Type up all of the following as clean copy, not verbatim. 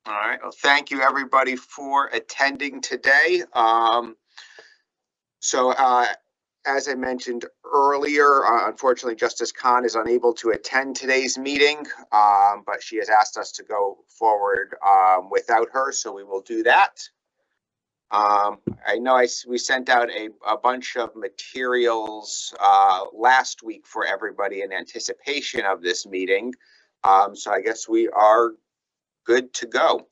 All right. Well, thank you everybody for attending today. As I mentioned earlier, unfortunately, Justice Khan is unable to attend today's meeting, but she has asked us to go forward without her, so we will do that. I know we sent out a bunch of materials last week for everybody in anticipation of this meeting, so I guess we are good to go.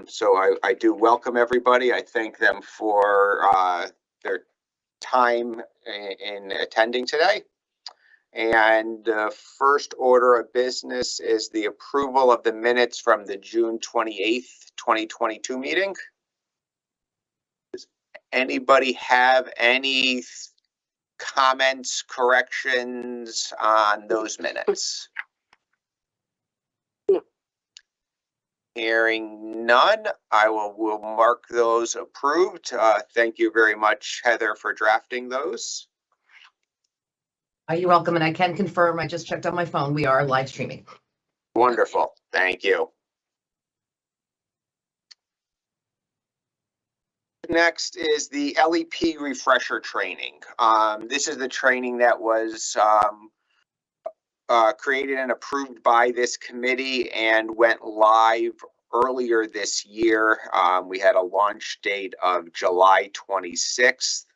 So I do welcome everybody. I thank them for their time in attending today. And the first order of business is the approval of the minutes from the June 28th, 2022 meeting. Does anybody have any comments, corrections on those minutes? Hearing none, I will mark those approved. Thank you very much, Heather, for drafting those. You're welcome, and I can confirm, I just checked on my phone, we are live streaming. Wonderful, thank you. Next is the LEP refresher training. This is the training that was created and approved by this committee and went live earlier this year. We had a launch date of July 26th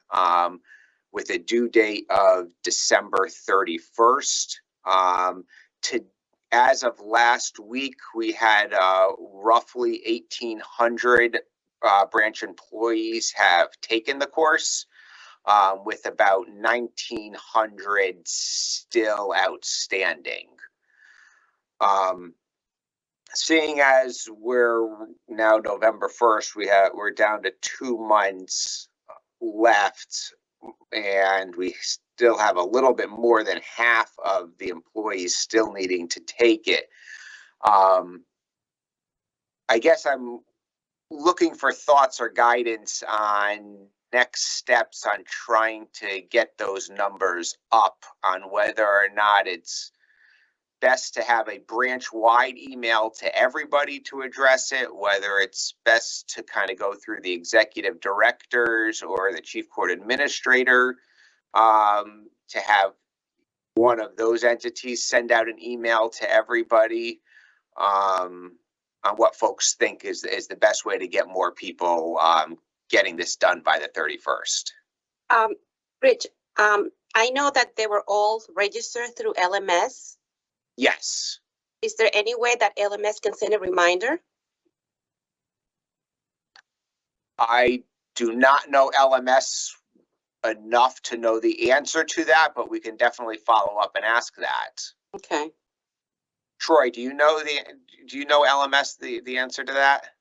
with a due date of December 31st. As of last week, we had roughly 1,800 branch employees have taken the course, with about 1,900 still outstanding. Seeing as we're now November 1st, we're down to 2 months left, and we still have a little bit more than half of the employees still needing to take it. I guess I'm looking for thoughts or guidance on next steps on trying to get those numbers up, on whether or not it's best to have a branch-wide email to everybody to address it, whether it's best to kind of go through the executive directors or the chief court administrator, to have one of those entities send out an email to everybody, on what folks think is the best way to get more people getting this done by the 31st. Rich, I know that they were all registered through LMS. Yes. Is there any way that LMS can send a reminder? I do not know LMS enough to know the answer to that, but we can definitely follow up and ask that. Okay. Troy, do you know LMS the answer to that?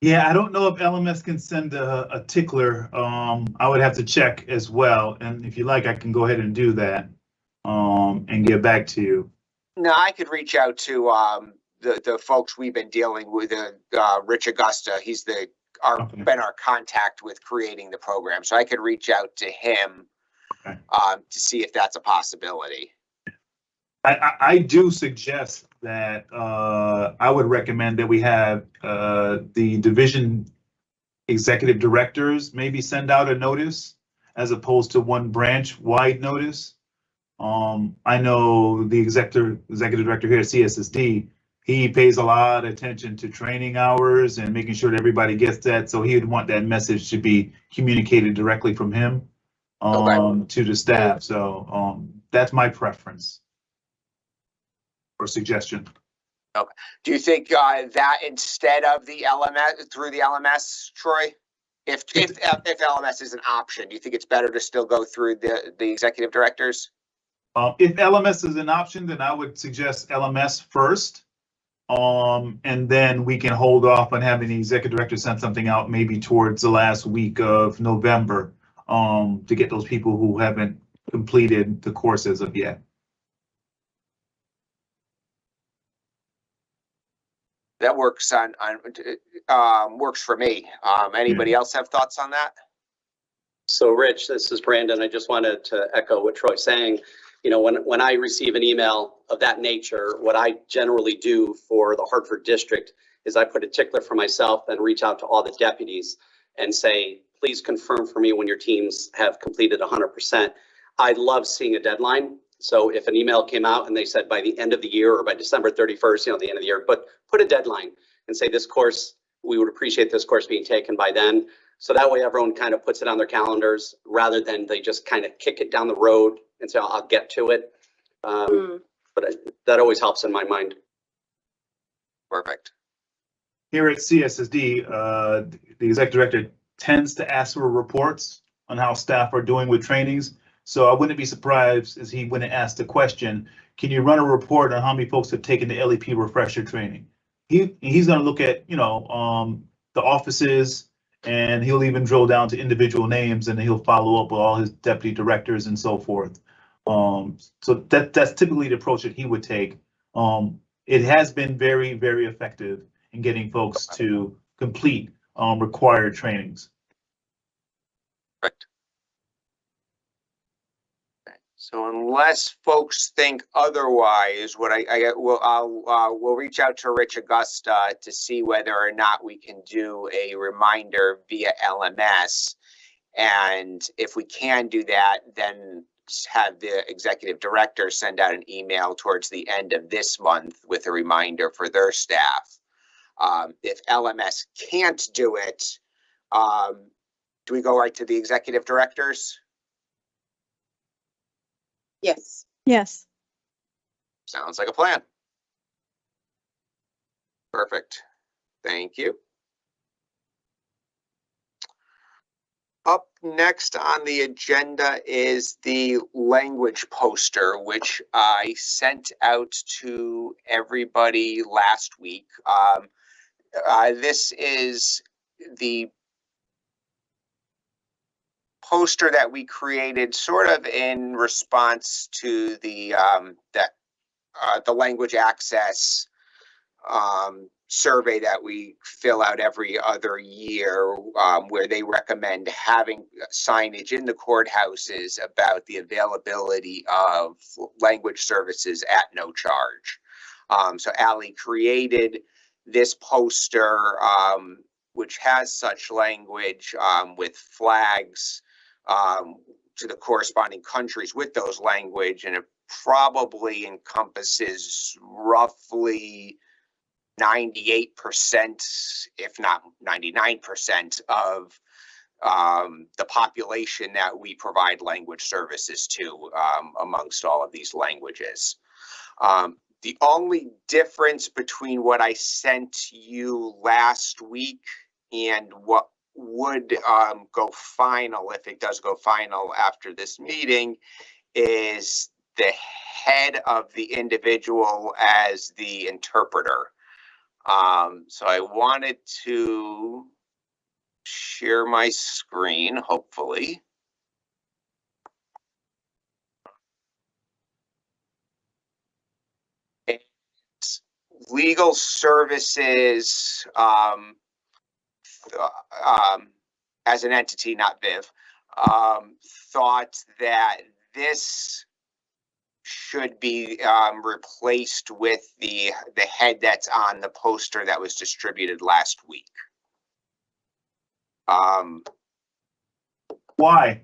Yeah, I don't know if LMS can send a tickler. I would have to check as well, and if you like, I can go ahead and do that and get back to you. No, I could reach out to the folks we've been dealing with, Rich Augusta. He's been our contact with creating the program, so I could reach out to him to see if that's a possibility. I do suggest that I would recommend that we have the division executive directors maybe send out a notice as opposed to one branch-wide notice. I know the executive director here at CSSD, he pays a lot of attention to training hours and making sure that everybody gets that. So he would want that message to be communicated directly from him to the staff. So that's my preference or suggestion. Okay. Do you think that instead of the LMS, through the LMS, Troy? If LMS is an option, do you think it's better to still go through the executive directors? If LMS is an option, then I would suggest LMS first. And then we can hold off on having the executive director send something out maybe towards the last week of November to get those people who haven't completed the course as of yet. That works works for me. Anybody else have thoughts on that? So Rich, this is Brandon. I just wanted to echo what Troy's saying. you know, when I receive an email of that nature, what I generally do for the Hartford district is I put a tickler for myself and reach out to all the deputies and say, please confirm for me when your teams have completed 100%. I love seeing a deadline. So if an email came out and they said by the end of the year or by December 31st, you know, the end of the year, but put a deadline and say this course, we would appreciate this course being taken by then. So that way everyone kind of puts it on their calendars rather than they just kind of kick it down the road and say, I'll get to it. But that always helps in my mind. Perfect. Here at CSSD, the executive director tends to ask for reports on how staff are doing with trainings. So I wouldn't be surprised if he went and asked the question, can you run a report on how many folks have taken the LEP refresher training? He's going to look at, you know, the offices, and he'll even drill down to individual names, and he'll follow up with all his deputy directors and so forth. So that's typically the approach that he would take. It has been very, very effective in getting folks to complete required trainings. Correct. So unless folks think otherwise, what we'll reach out to Rich Augusta to see whether or not we can do a reminder via LMS. And if we can do that, then have the executive director send out an email towards the end of this month with a reminder for their staff. If LMS can't do it, do we go right to the executive directors? Yes. Yes. Sounds like a plan. Perfect. Thank you. Up next on the agenda is the language poster, which I sent out to everybody last week. This is the poster that we created sort of in response to the language access survey that we fill out every other year, where they recommend having signage in the courthouses about the availability of language services at no charge. So Allie created this poster, which has such language with flags to the corresponding countries with those language, and it probably encompasses roughly 98%, if not 99% of the population that we provide language services to amongst all of these languages. The only difference between what I sent you last week and what would go final, if it does go final after this meeting, is the head of the individual as the interpreter. So I wanted to share my screen, hopefully. It's legal services as an entity, not Viv, thought that this should be replaced with the head that's on the poster that was distributed last week. Why?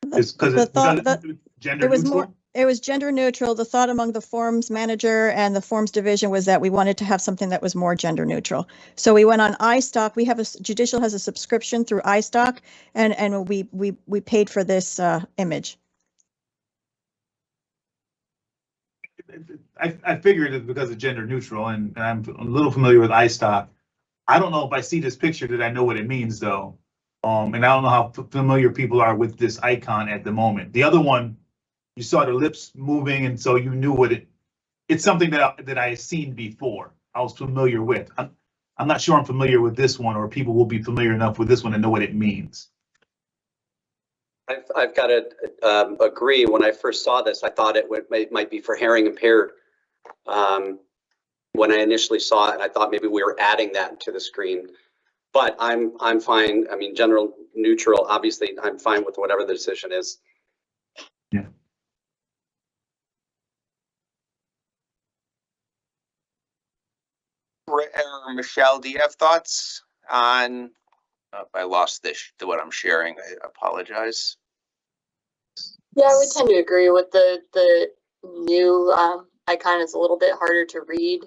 The thought that gender it was neutral? more, it was gender neutral. The thought among the forms manager and the forms division was that we wanted to have something that was more gender neutral. So we went on iStock. We have Judicial has a subscription through iStock, and we paid for this image. I figured it's because of gender neutral, and I'm a little familiar with iStock. I don't know if I see this picture that I know what it means though. And I don't know how familiar people are with this icon at the moment. The other one, you saw the lips moving, and so you knew what it's something that I had seen before. I was familiar with. I'm not sure I'm familiar with this one, or people will be familiar enough with this one to know what it means. I've got to agree. When I first saw this, I thought it might be for hearing impaired. When I initially saw it, I thought maybe we were adding that to the screen. But I'm fine. I mean, general neutral. Obviously, I'm fine with whatever the decision is. or Michelle, do you have thoughts on? Oh, I lost this to what I'm sharing. I apologize. Yeah, I would tend to agree with the new icon is a little bit harder to read.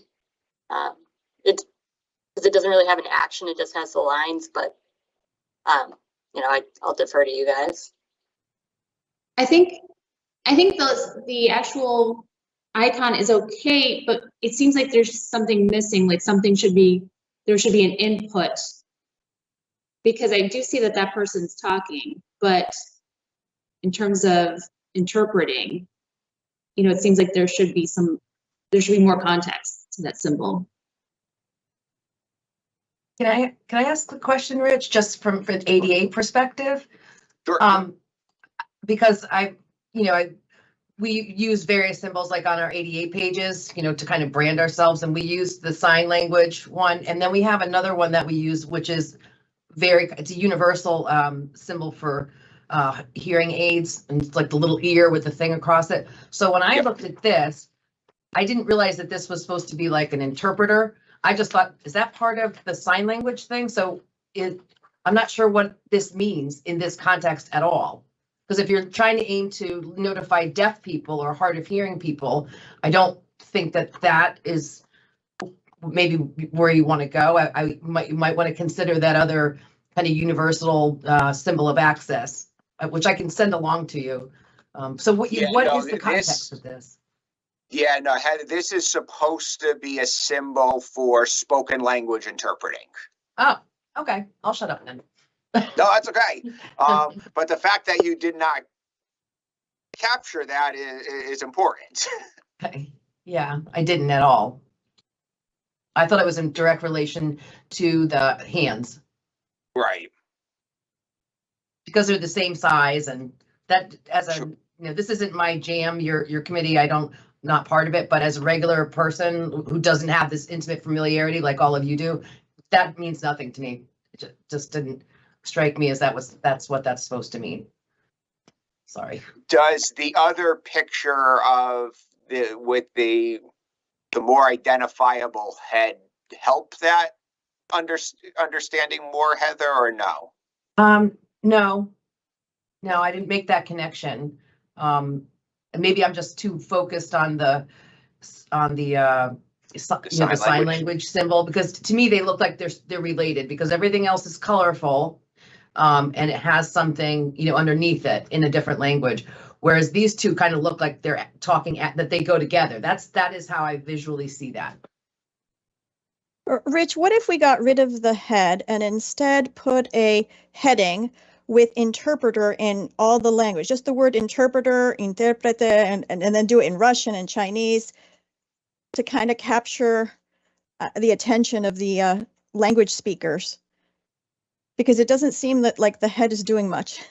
It's because it doesn't really have an action; it just has the lines. But you know, I'll defer to you guys. I think the actual icon is okay, but it seems like there's something missing. Like there should be an input, because I do see that person's talking, but in terms of interpreting, you know, it seems like there should be more context to that symbol. Can I ask a question, Rich, just from an ADA perspective? Sure. Because we use various symbols like on our ADA pages, you know, to kind of brand ourselves, and we use the sign language one, and then we have another one that we use, which is it's a universal symbol for hearing aids, and it's like the little ear with the thing across it. So when I looked at this, I didn't realize that this was supposed to be like an interpreter. I just thought, is that part of the sign language thing? So I'm not sure what this means in this context at all. Because if you're trying to aim to notify deaf people or hard of hearing people, I don't think that is maybe where you want to go. You might want to consider that other kind of universal symbol of access, which I can send along to you. So what is the context of this? Yeah, no, this is supposed to be a symbol for spoken language interpreting. Oh, okay. I'll shut up then. No, that's okay. But the fact that you did not capture that is important. Okay. Yeah, I didn't at all. I thought it was in direct relation to the hands. Right. Because they're the same size, and that this isn't my jam, your committee, not part of it, but as a regular person who doesn't have this intimate familiarity like all of you do, that means nothing to me. It just didn't strike me as that's what that's supposed to mean. Sorry. Does the other picture of with the more identifiable head help that understanding more, Heather, or no? No, I didn't make that connection. Maybe I'm just too focused on the sign language symbol, because to me they look like they're related, because everything else is colorful, and it has something underneath it in a different language, whereas these two kind of look like they're talking that they go together. That is how I visually see that. Rich, what if we got rid of the head and instead put a heading with interpreter in all the language, just the word interpreter, intérprete, and then do it in Russian and Chinese to kind of capture the attention of the language speakers, because it doesn't seem that like the head is doing much.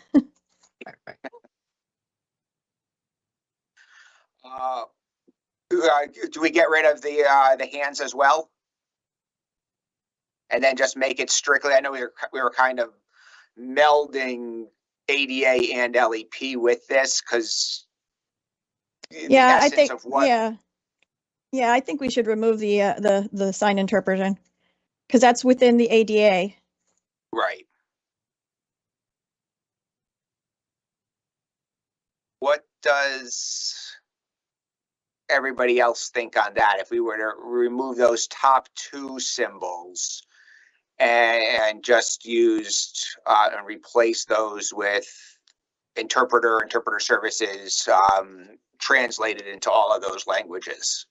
Do we get rid of the hands as well? And then just make it strictly, I know we were kind of melding ADA and LEP with this, because I think we should remove the sign interpreter, because that's within the ADA. Right. What does everybody else think on that? If we were to remove those top two symbols and just used and replace those with interpreter services translated into all of those languages?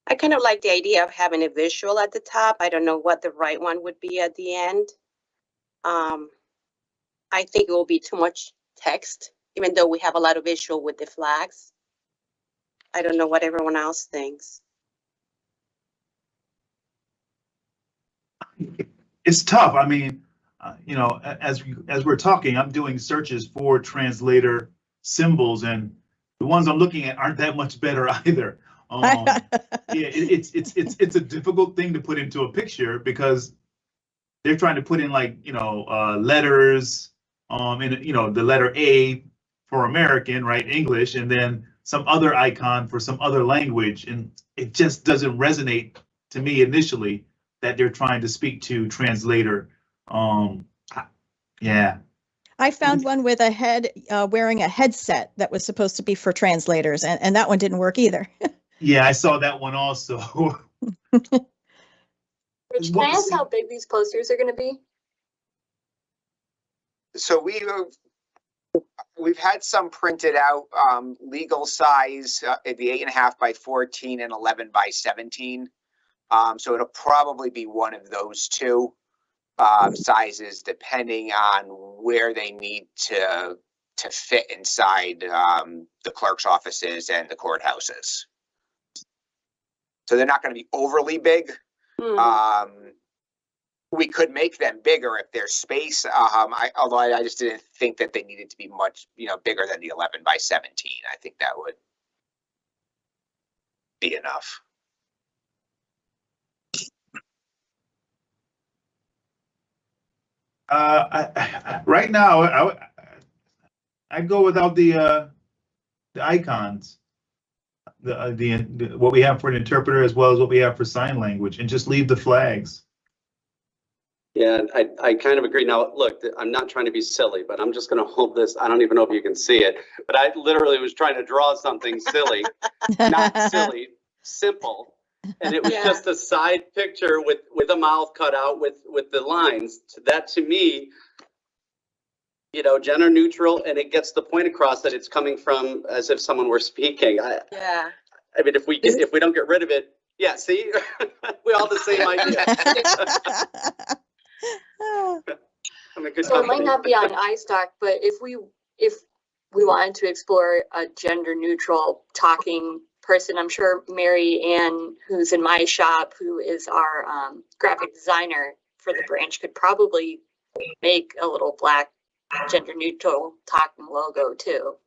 I kind of like the idea of having a visual at the top. I don't know what the right one would be at the end. I think it will be too much text, even though we have a lot of visual with the flags. I don't know what everyone else thinks. It's tough. I mean, as we're talking, I'm doing searches for translator symbols, and the ones I'm looking at aren't that much better either. It's a difficult thing to put into a picture, because they're trying to put in letters, the letter A for American, right, English, and then some other icon for some other language, and it just doesn't resonate to me initially that they're trying to speak to translator. Yeah. I found one with a head wearing a headset that was supposed to be for translators, and that one didn't work either. Yeah, I saw that one also. Rich, can I ask how big these posters are gonna be? So we've had some printed out, legal size, it'd be 8.5 by 14 and 11 by 17. So it'll probably be one of those two sizes, depending on where they need to fit inside the clerk's offices and the courthouses. So they're not going to be overly big. We could make them bigger if there's space. Although I just didn't think that they needed to be much, bigger than the 11 by 17. I think that would be enough. Right now, I'd go without the icons, the what we have for an interpreter as well as what we have for sign language, and just leave the flags. Yeah, I kind of agree. Now, look, I'm not trying to be silly, but I'm just going to hold this. I don't even know if you can see it, but I literally was trying to draw something silly, not silly, simple. And it was just a side picture with a mouth cut out with the lines. That to me, gender neutral, and it gets the point across that it's coming from as if someone were speaking. Yeah. I mean, if we don't get rid of it, yeah. See, we all the same idea. So it might not be on iStock, but if we wanted to explore a gender neutral talking person, I'm sure Mary Ann, who's in my shop, who is our graphic designer for the branch, could probably make a little black gender neutral talking logo too.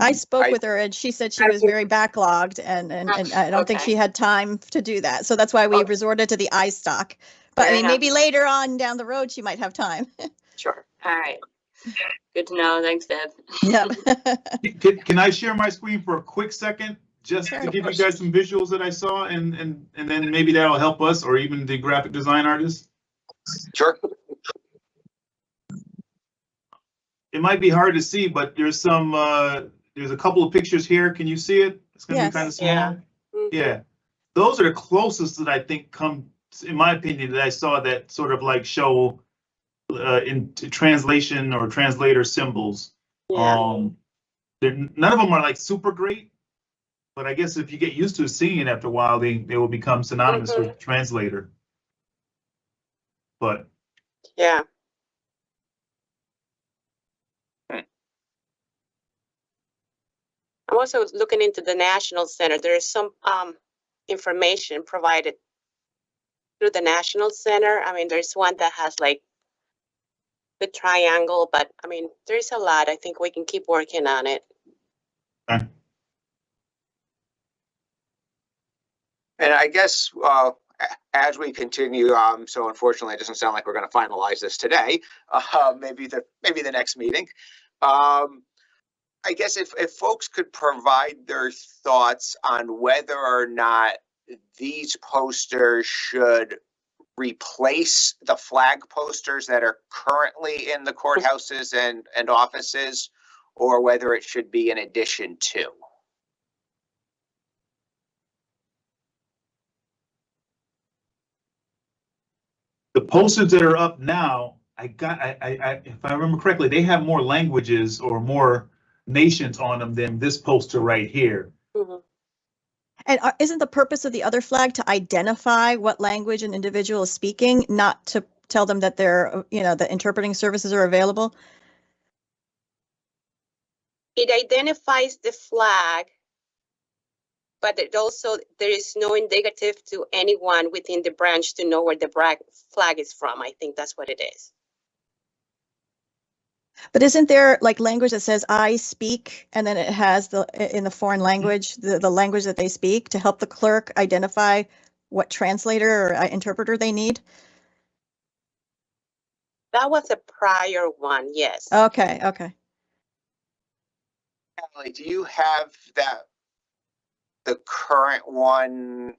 I spoke with her and she said she was very backlogged and I don't think she had time to do that. So that's why we resorted to the iStock. But I mean, maybe later on down the road, she might have time. Sure. All right. Good to know. Thanks, Deb. Yeah. Can I share my screen for a quick second? Just to give you guys some visuals that I saw, and then maybe that'll help us or even the graphic design artists. Sure. It might be hard to see, but there's a couple of pictures here. Can you see it? It's gonna be kind of small. Yeah. Those are the closest that I think come, in my opinion, that I saw that sort of like show into translation or translator symbols. Yeah. None of them are like super great, but I guess if you get used to seeing it after a while, they will become synonymous with translator. But Yeah. I'm also looking into the National Center. There is some information provided through the National Center. I mean, there's one that has like the triangle, but I mean, there's a lot. I think we can keep working on it. Okay. And I guess as we continue, so unfortunately, it doesn't sound like we're going to finalize this today. Maybe the next meeting. I guess if folks could provide their thoughts on whether or not these posters should replace the flag posters that are currently in the courthouses and offices, or whether it should be in addition to. the posters that are up now, if I remember correctly, they have more languages or more nations on them than this poster right here. Mm-hmm. And isn't the purpose of the other flag to identify what language an individual is speaking, not to tell them that they're, the interpreting services are available? It identifies the flag, but there is no indicative to anyone within the branch to know where the flag is from. I think that's what it is. But isn't there like language that says I speak, and then it has in the foreign language, the language that they speak to help the clerk identify what translator or interpreter they need? That was a prior one, yes. Okay. Kelly, do you have the current one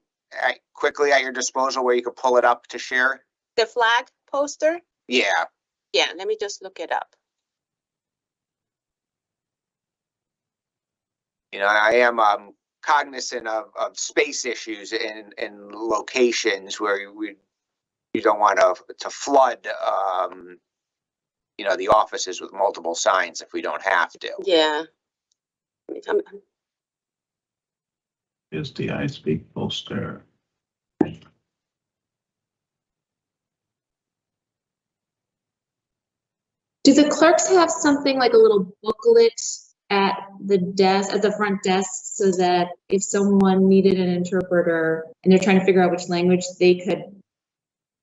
quickly at your disposal where you could pull it up to share? The flag poster? Yeah. Yeah, let me just look it up. You know, I am cognizant of space issues in locations where you don't want to flood you know, the offices with multiple signs if we don't have to. Yeah. Is the I Speak poster. Do the clerks have something like a little booklet at the desk, at the front desk, so that if someone needed an interpreter and they're trying to figure out which language they could,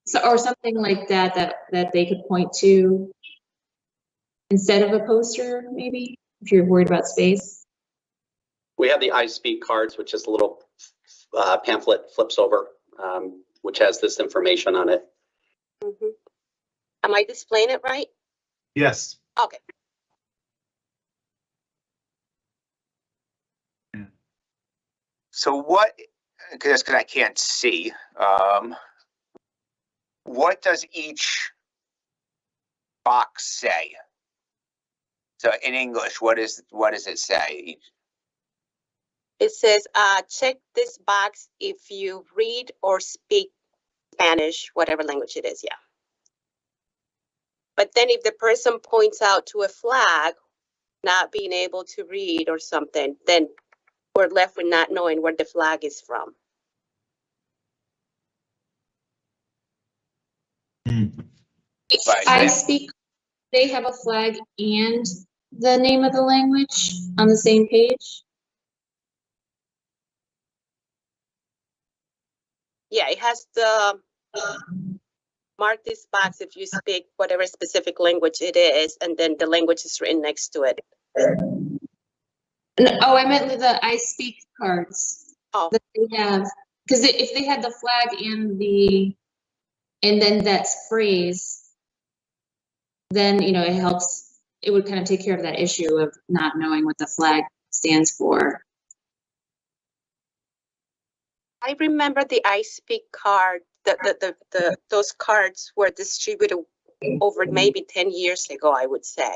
so, or something like that, that they could point to instead of a poster, maybe, if you're worried about space? We have the I Speak cards, which is a little pamphlet flips over, which has this information on it. Mm-hmm. Am I displaying it right? Yes. Okay. So what, because I can't see, what does each box say? So in English, what does it say? It says, check this box if you read or speak Spanish, whatever language it is, yeah. But then if the person points out to a flag, not being able to read or something, then we're left with not knowing where the flag is from. Right. I Speak, they have a flag and the name of the language on the same page? Yeah, it has the mark this box if you speak whatever specific language it is, and then the language is written next to it. No, oh, I meant the I Speak cards. Oh. That they have, because if they had the flag and then that phrase, then, you know, it helps, it would kind of take care of that issue of not knowing what the flag stands for. I remember the I Speak card, those cards were distributed over maybe 10 years ago, I would say.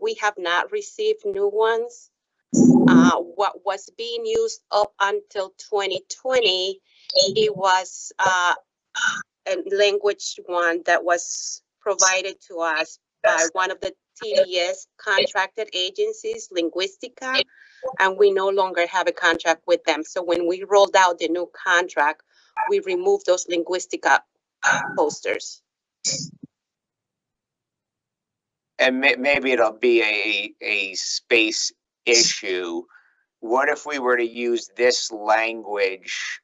We have not received new ones. What was being used up until 2020, it was a language one that was provided to us by one of the TDS contracted agencies, Linguistica, and we no longer have a contract with them. So when we rolled out the new contract, we removed those Linguistica posters. And maybe it'll be a space issue. What if we were to use this language,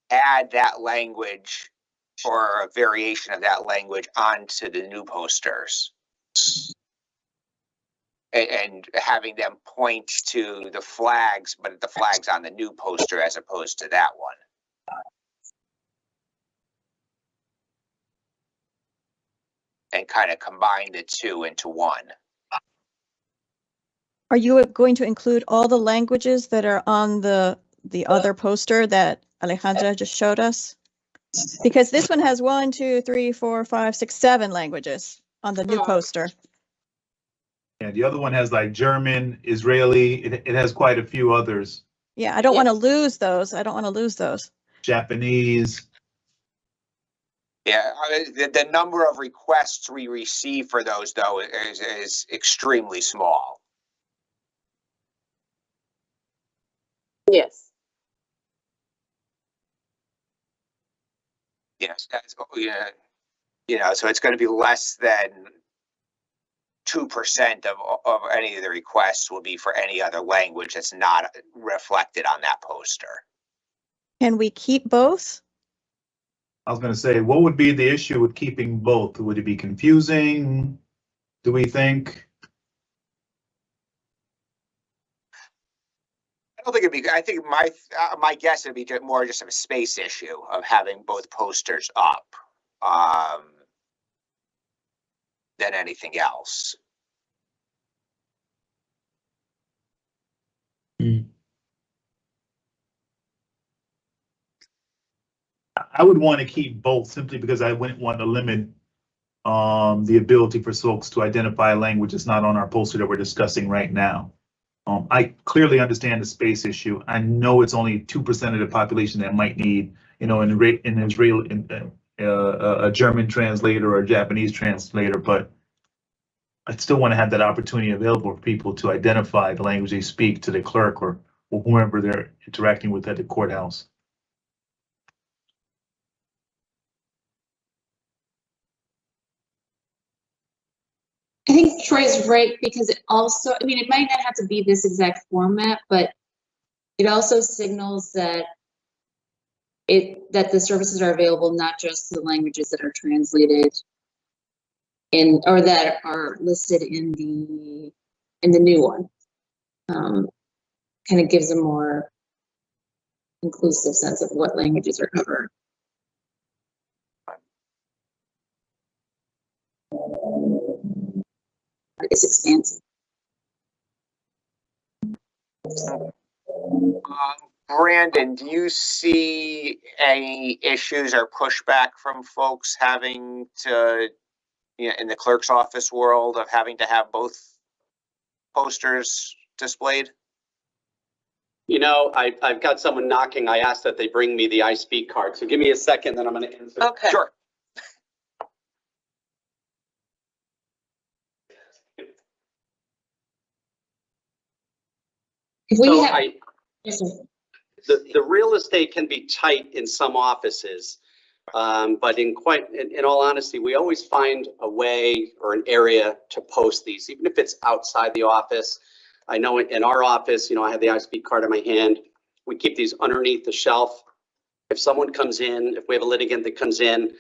add that language or a variation of that language onto the new posters? And having them point to the flags, but the flags on the new poster as opposed to that one. And kind of combine the two into one. Are you going to include all the languages that are on the other poster that Alejandra just showed us? Because this one has 1, 2, 3, 4, 5, 6, 7 languages on the new poster. Yeah, the other one has like German, Israeli, it has quite a few others. Yeah, I don't want to lose those. I don't want to lose those. Japanese. Yeah, the number of requests we receive for those, though, is extremely small. Yes. Yes, yeah, you know, so it's going to be less than 2% of any of the requests will be for any other language that's not reflected on that poster. Can we keep both? I was going to say, what would be the issue with keeping both? Would it be confusing? Do we think? I don't think it'd be. I think my guess would be more just a space issue of having both posters up than anything else. I would want to keep both simply because I wouldn't want to limit the ability for folks to identify a language that's not on our poster that we're discussing right now. I clearly understand the space issue. I know it's only 2% of the population that might need, you know, an Israel, a German translator or a Japanese translator, but I still want to have that opportunity available for people to identify the language they speak to the clerk or whoever they're interacting with at the courthouse. I think Troy's right, because it also, I mean, it might not have to be this exact format, but it also signals that that the services are available not just to the languages that are translated in, or that are listed in the new one. Kind of gives a more inclusive sense of what languages are covered. It's expansive. Brandon, do you see any issues or pushback from folks having to, you know, in the clerk's office world of having to have both posters displayed? You know, I've got someone knocking. I asked that they bring me the I Speak card. So give me a second, then I'm going to answer. Okay. Sure. If we So have, the real estate can be tight in some offices, but in all honesty, we always find a way or an area to post these, even if it's outside the office. I know in our office, you know, I have the I Speak card in my hand. We keep these underneath the shelf. If someone comes in, if we have a litigant that comes in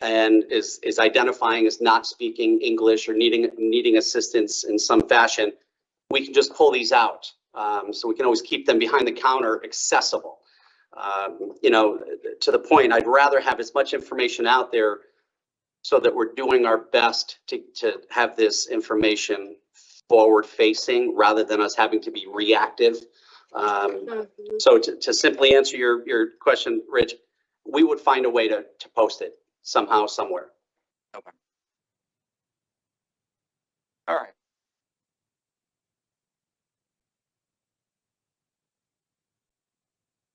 and is identifying as not speaking English or needing assistance in some fashion, we can just pull these out. So we can always keep them behind the counter accessible. You know, to the point, I'd rather have as much information out there so that we're doing our best to have this information forward facing rather than us having to be reactive. So to simply answer your question, Rich, we would find a way to post it somehow, somewhere. Okay. All right.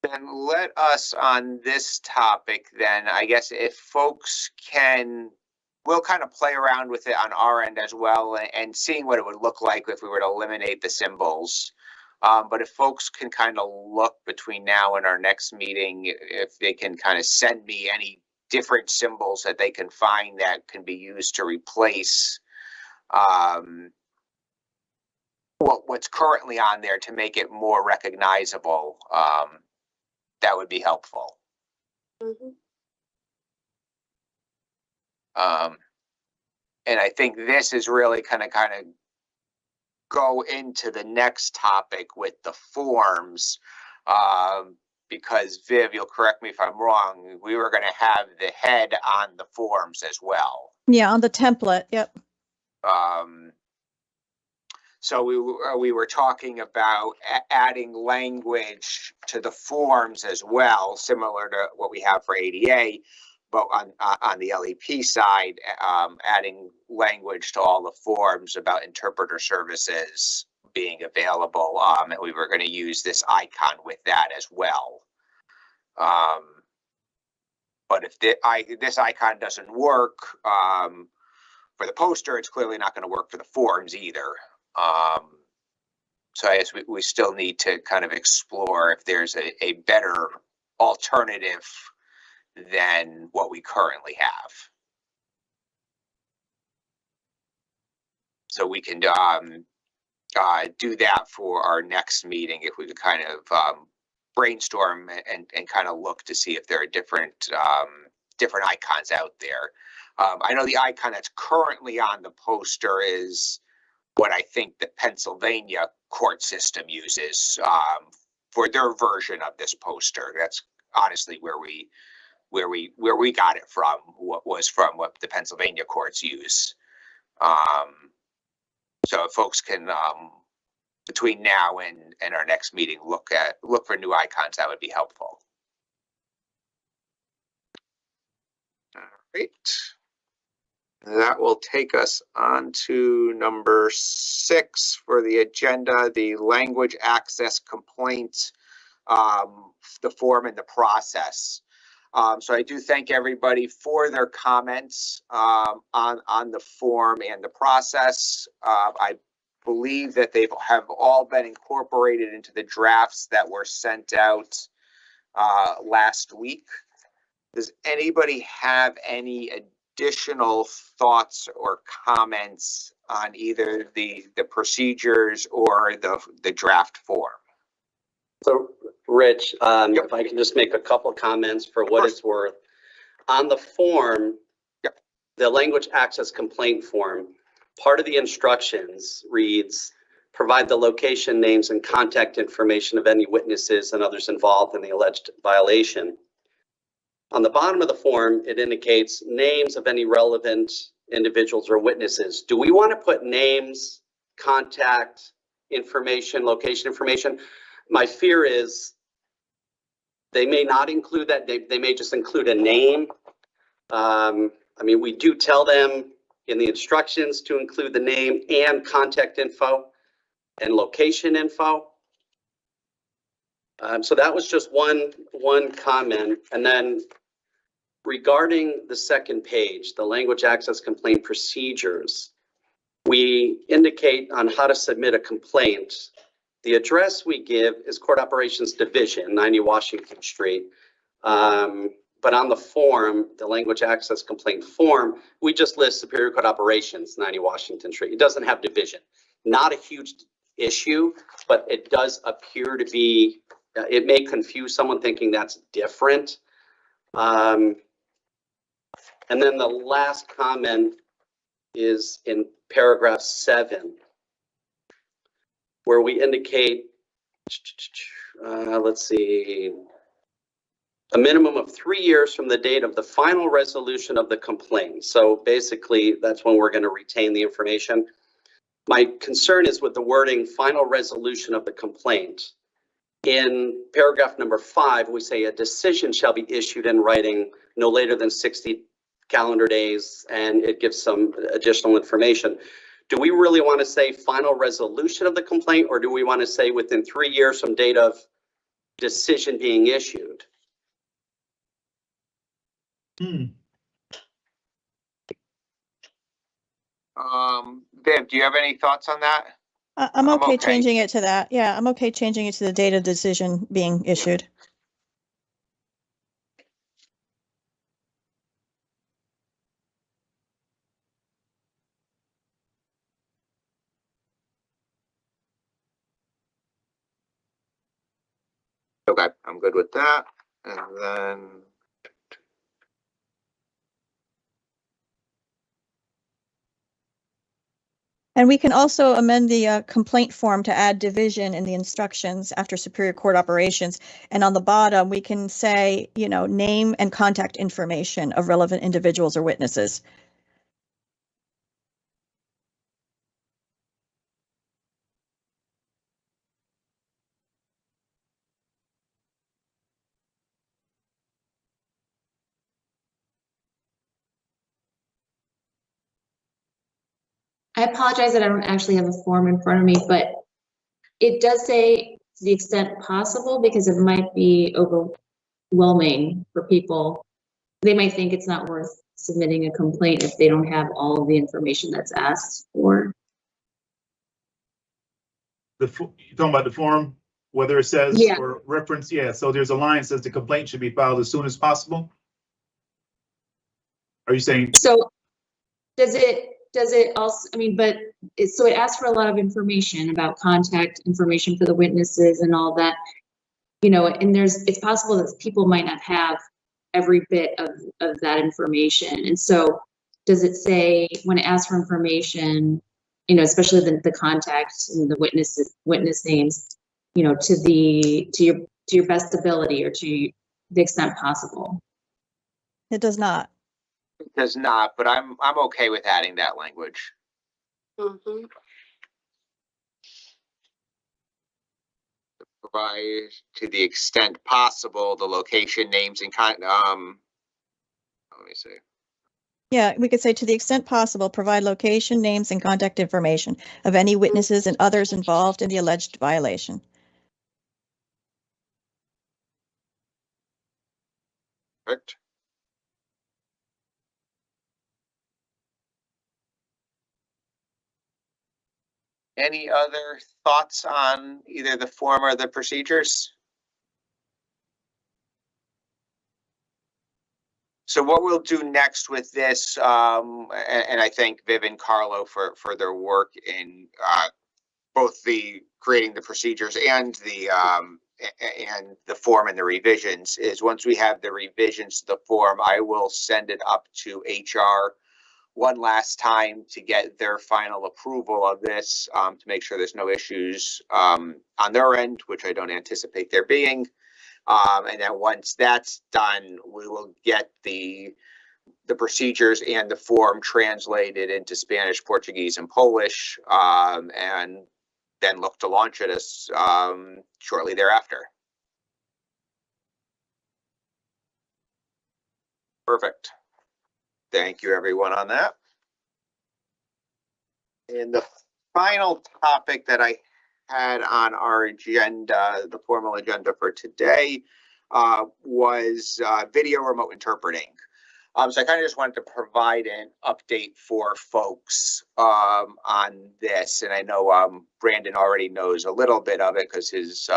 Then let us on this topic then, I guess if folks can, we'll kind of play around with it on our end as well and seeing what it would look like if we were to eliminate the symbols. But if folks can kind of look between now and our next meeting, if they can kind of send me any different symbols that they can find that can be used to replace what's currently on there to make it more recognizable, that would be helpful. Mm-hmm. And I think this is really kind of go into the next topic with the forms, because Viv, you'll correct me if I'm wrong, we were going to have the head on the forms as well. Yeah, on the template. Yep. So we were talking about adding language to the forms as well, similar to what we have for ADA, but on the LEP side, adding language to all the forms about interpreter services being available, and we were going to use this icon with that as well. But if this icon doesn't work for the poster, it's clearly not going to work for the forms either. So I guess we still need to kind of explore if there's a better alternative than what we currently have. So we can do that for our next meeting if we could kind of brainstorm and kind of look to see if there are different icons out there. I know the icon that's currently on the poster is what I think the Pennsylvania court system uses for their version of this poster. That's honestly where we got it from, what the Pennsylvania courts use. So if folks can between now and our next meeting, look for new icons. That would be helpful. All right. That will take us on to number 6 for the agenda, the language access complaint, the form and the process. So I do thank everybody for their comments on the form and the process. I believe that they have all been incorporated into the drafts that were sent out last week. Does anybody have any additional thoughts or comments on either the procedures or the draft form? So, Rich, if I can just make a couple comments for what it's worth. On the form, the language access complaint form, part of the instructions reads, provide the location, names, and contact information of any witnesses and others involved in the alleged violation. On the bottom of the form, it indicates names of any relevant individuals or witnesses. Do we want to put names, contact information, location information? My fear is they may not include that. They may just include a name. I mean, we do tell them in the instructions to include the name and contact info and location info. So that was just one comment. And then regarding the second page, the language access complaint procedures, we indicate on how to submit a complaint. The address we give is Court Operations Division, 90 Washington Street. But on the form, the language access complaint form, we just list Superior Court Operations, 90 Washington Street. It doesn't have division. Not a huge issue, but it does appear to be, it may confuse someone thinking that's different. And then the last comment is in paragraph 7, where we indicate, let's see, a minimum of 3 years from the date of the final resolution of the complaint. So basically, that's when we're going to retain the information. My concern is with the wording final resolution of the complaint. In paragraph number 5, we say a decision shall be issued in writing no later than 60 calendar days, and it gives some additional information. Do we really want to say final resolution of the complaint, or do we want to say within 3 years from date of decision being issued? Viv, do you have any thoughts on that? I'm okay changing it to that. Yeah, I'm okay changing it to the date of decision being issued. Okay, I'm good with that. And then And we can also amend the complaint form to add division in the instructions after Superior Court Operations. And on the bottom, we can say, you know, name and contact information of relevant individuals or witnesses. I apologize that I don't actually have a form in front of me, but it does say to the extent possible, because it might be overwhelming for people. They might think it's not worth submitting a complaint if they don't have all of the information that's asked for. You're talking about the form, whether it says Yeah. or reference, yeah. So there's a line that says the complaint should be filed as soon as possible. Are you saying? So does it also, I mean, but so it asks for a lot of information about contact information for the witnesses and all that, you know, and it's possible that people might not have every bit of that information. And so does it say when it asks for information, you know, especially the contacts and the witness names, you know, to your best ability or to the extent possible? It does not. it does not, but I'm okay with adding that language. Mhm. provide to the extent possible the location, names, and let me see. Yeah, we could say to the extent possible, provide location, names, and contact information of any witnesses and others involved in the alleged violation. Perfect. Any other thoughts on either the form or the procedures? So what we'll do next with this, and I thank Viv and Carlo for their work in both the creating the procedures and the form and the revisions, is once we have the revisions to the form, I will send it up to HR one last time to get their final approval of this, to make sure there's no issues on their end, which I don't anticipate there being. And then once that's done, we will get the procedures and the form translated into Spanish, Portuguese, and Polish, and then look to launch it as shortly thereafter. Perfect. Thank you, everyone, on that. And the final topic that I had on our agenda, the formal agenda for today, was video remote interpreting. So I kind of just wanted to provide an update for folks on this. And I know Brandon already knows a little bit of it because his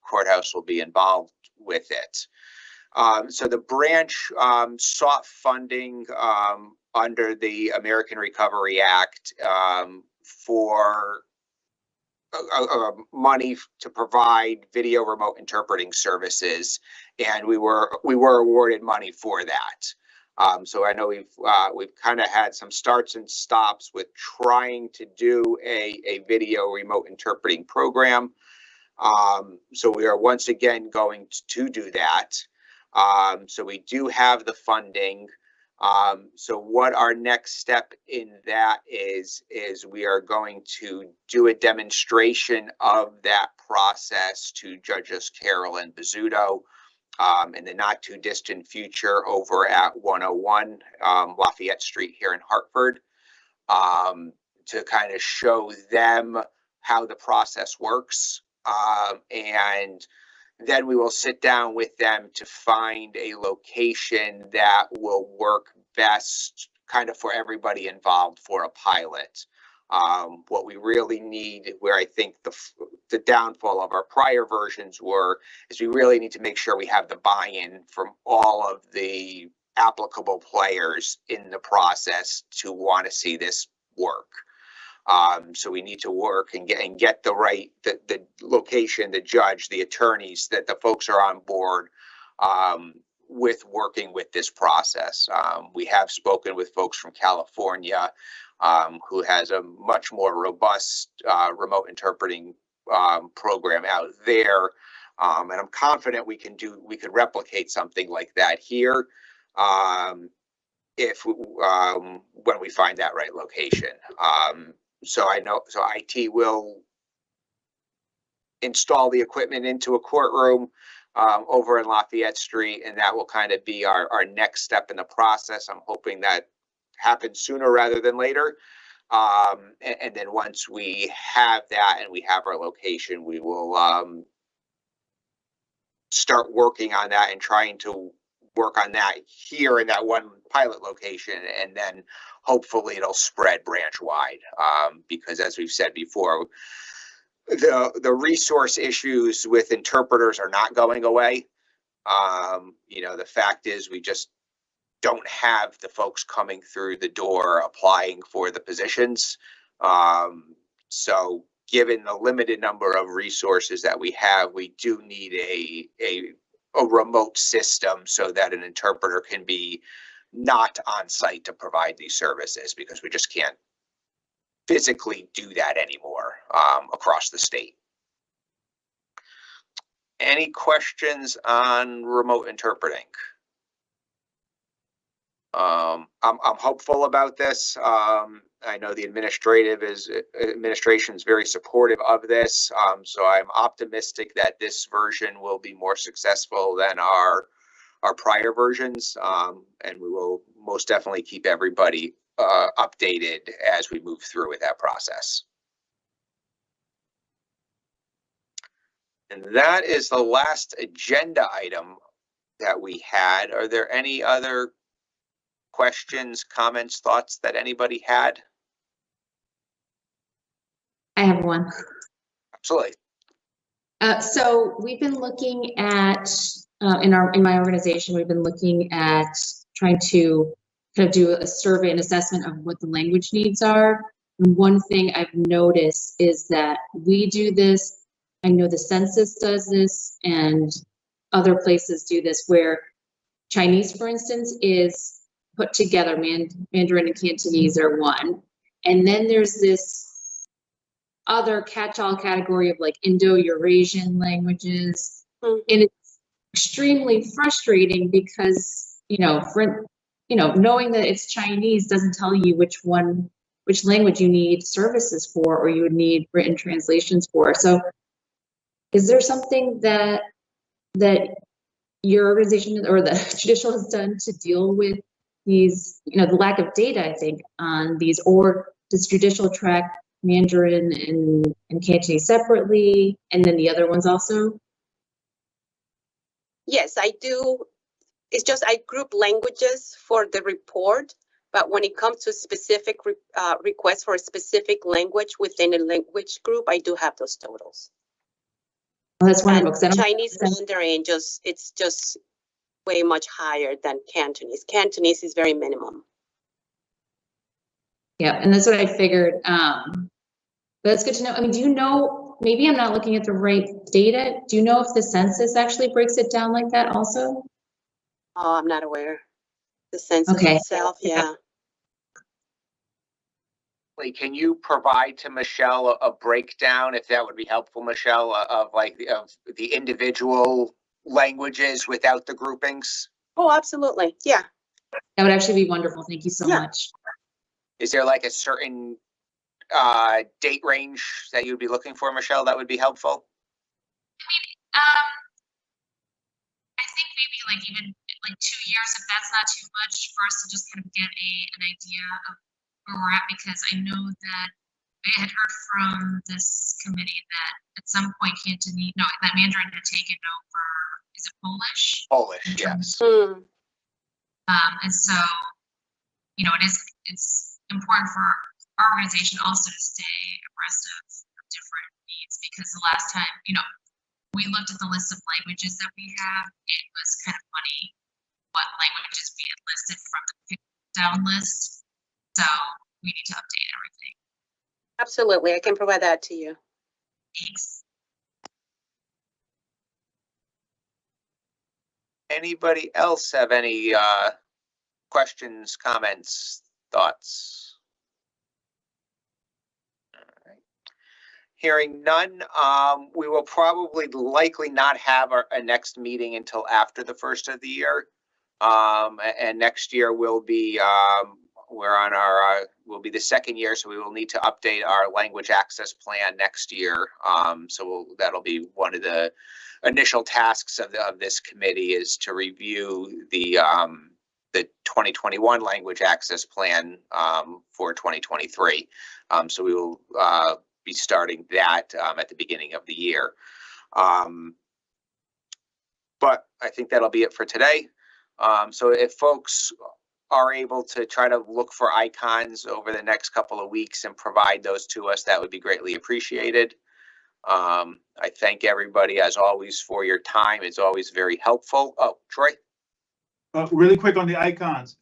courthouse will be involved with it. So the branch sought funding under the American Recovery Act for money to provide video remote interpreting services, and we were awarded money for that. So I know we've kind of had some starts and stops with trying to do a video remote interpreting program. So we are once again going to do that. So we do have the funding. So what our next step in that is we are going to do a demonstration of that process to Judges Carroll and Bizzuto in the not too distant future over at 101 Lafayette Street here in Hartford, to kind of show them how the process works. And then we will sit down with them to find a location that will work best kind of for everybody involved for a pilot. What we really need, where I think the downfall of our prior versions were, is we really need to make sure we have the buy-in from all of the applicable players in the process to want to see this work. So we need to work and get the right, the location, the judge, the attorneys, that the folks are on board with working with this process. We have spoken with folks from California who has a much more robust remote interpreting program out there. And I'm confident we could replicate something like that here if when we find that right location. So IT will install the equipment into a courtroom over in Lafayette Street, and that will kind of be our next step in the process. I'm hoping that happens sooner rather than later. And then once we have that and we have our location, we will start working on that and trying to work on that here in that one pilot location, and then hopefully it'll spread branch wide, because as we've said before, the resource issues with interpreters are not going away. The fact is we just don't have the folks coming through the door applying for the positions. So given the limited number of resources that we have, we do need a remote system so that an interpreter can be not on site to provide these services, because we just can't physically do that anymore across the state. Any questions on remote interpreting? I'm hopeful about this. I know the administration is very supportive of this. So I'm optimistic that this version will be more successful than our prior versions. And we will most definitely keep everybody updated as we move through with that process. And that is the last agenda item that we had. Are there any other questions, comments, thoughts that anybody had? I have one. Absolutely. So we've been looking at, in my organization, we've been looking at trying to kind of do a survey and assessment of what the language needs are. And one thing I've noticed is that we do this, I know the census does this, and other places do this, where Chinese, for instance, is put together, Mandarin and Cantonese are one. And then there's this other catch-all category of like Indo-Eurasian languages. And it's extremely frustrating because, knowing that it's Chinese doesn't tell you which language you need services for, or you would need written translations for. So is there something that your organization or the judicial has done to deal with these, the lack of data, I think, on these, or does judicial track Mandarin and Cantonese separately, and then the other ones also? Yes, I do. It's just I group languages for the report, but when it comes to specific requests for a specific language within a language group, I do have those totals. Oh, that's wonderful. And Chinese Mandarin it's just way much higher than Cantonese. Cantonese is very minimum. Yeah, and that's what I figured. But it's good to know. I mean, do you know, maybe I'm not looking at the right data. Do you know if the census actually breaks it down like that also? Oh, I'm not aware. The census itself, yeah. Can you provide to Michelle a breakdown, if that would be helpful, Michelle, of the individual languages without the groupings? Oh, absolutely. Yeah. That would actually be wonderful. Thank you so much. Is there like a certain date range that you'd be looking for, Michelle, that would be helpful? I think maybe like even like 2 years, if that's not too much, for us to just kind of get an idea of where we're at, because I know that I had heard from this committee that at some point that Mandarin had taken over, is it Polish? Polish, yes. And so, it's important for our organization also to stay abreast of different needs, because the last time, we looked at the list of languages that we have, it was kind of funny what languages we had listed from the pick down list. So we need to update everything. Absolutely. I can provide that to you. Thanks. Anybody else have any questions, comments, thoughts? All right. Hearing none, we will likely not have a next meeting until after the first of the year. And next year will be will be the second year, so we will need to update our language access plan next year. So that'll be one of the initial tasks of this committee, is to review the 2021 language access plan for 2023. So we will be starting that at the beginning of the year. But I think that'll be it for today. So if folks are able to try to look for icons over the next couple of weeks and provide those to us, that would be greatly appreciated. I thank everybody, as always, for your time. It's always very helpful. Oh, Troy? Really quick on the icons.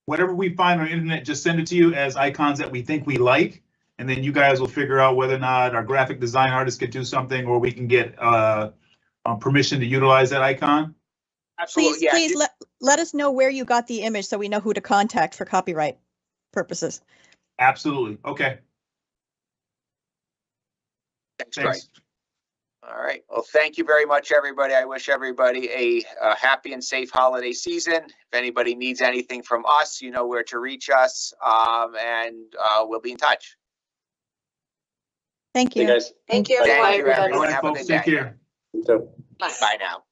Whatever we find on the internet, just send it to you as icons that we think we like, and then you guys will figure out whether or not our graphic design artist can do something, or we can get permission to utilize that icon. Absolutely. Please let us know where you got the image so we know who to contact for copyright purposes. Absolutely. Okay. Thanks. All right. Well, thank you very much, everybody. I wish everybody a happy and safe holiday season. If anybody needs anything from us, you know where to reach us, and we'll be in touch. Thank Hey, you. guys. Thank you, Thank everyone. you, everyone. All right, Have a folks, good take day. care. Bye. Bye now.